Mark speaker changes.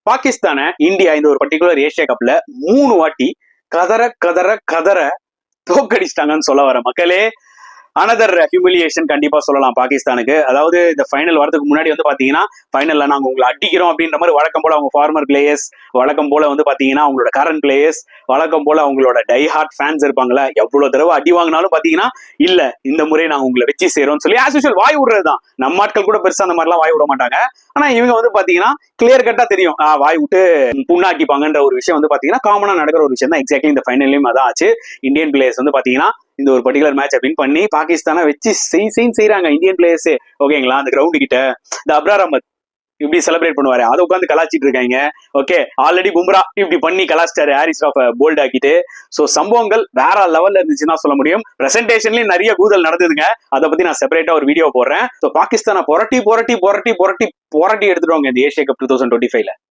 Speaker 1: பாகிஸ்தானை இந்தியா இந்த ஒரு பர்டிகுலர் ஏசியா கப்ல 3 வாட்டி கதற கதற கதற தோக்கடிச்சிட்டாங்கன்னு சொல்ல வர மக்களே. அனதர் ஹியூமிலியேஷன் கண்டிப்பா சொல்லலாம் பாகிஸ்தானுக்கு. அதாவது இந்த ஃபைனல் வரதுக்கு முன்னாடி வந்து பாத்தீங்கன்னா ஃபைனல்ல நாங்க உங்களை அடிக்கிறோம் அப்படின்ற மாதிரி வழக்கம் போல அவங்க ஃபார்மர் பிளேயர்ஸ், வழக்கம் போல வந்து பாத்தீங்கன்னா அவங்களோட கரண்ட் பிளேயர்ஸ், வழக்கம் போல அவங்களோட டை ஹார்ட் ஃபேன்ஸ் இருப்பாங்களா, எவ்வளவு தடவை அடி வாங்கினாலும் பாத்தீங்கன்னா இல்ல இந்த முறை நாங்க உங்களை வச்சு சேரோம்னு சொல்லி ஆஸ் யூசுவல் வாய் விடுறதுதான். நம்ம ஆட்கள் கூட பெருசா அந்த மாதிரிலாம் வாய் விட மாட்டாங்க. ஆனா இவங்க வந்து பாத்தீங்கன்னா கிளியர் கட்டா தெரியும் வாய் விட்டு புண்ணாக்கிப்பாங்கன்ற ஒரு விஷயம் வந்து பாத்தீங்கன்னா காமனா நடக்கிற ஒரு விஷயம் தான். எக்ஸாக்ட்லி இந்த ஃபைனல்லையும் அதான் ஆச்சு. இந்தியன் பிளேயர்ஸ் வந்து பாத்தீங்கன்னா இந்த ஒரு பர்டிகுலர் மேட்ச் வின் பண்ணி பாகிஸ்தானை வச்சு செய்யறாங்க இந்தியன் பிளேயர்ஸ். ஓகேங்களா, அந்த கிரவுண்ட் கிட்ட இந்த அப்ரார் அஹமத் இப்படி செலிப்ரேட் பண்ணுவாரு, அதை உட்காந்து கலாச்சிட்டு இருக்காங்க. ஓகே, ஆல்ரெடி பும்ரா இப்படி பண்ணி கலாச்சிட்டாரு ஹாரிஸ் ராஃப போல்ட் ஆக்கிட்டு. சோ சம்பவங்கள் வேற லெவல்ல இருந்துச்சுன்னா சொல்ல முடியும். பிரசன்டேஷன்லயும் நிறைய கூதல் நடந்ததுங்க. அதை பத்தி நான் செப்பரேட்டா ஒரு வீடியோ போடுறேன். சோ பாகிஸ்தானை புரட்டி புரட்டி புரட்டி புரட்டி புரட்டி எடுத்துடுவாங்க இந்த ஏசியா கப் 2025ல.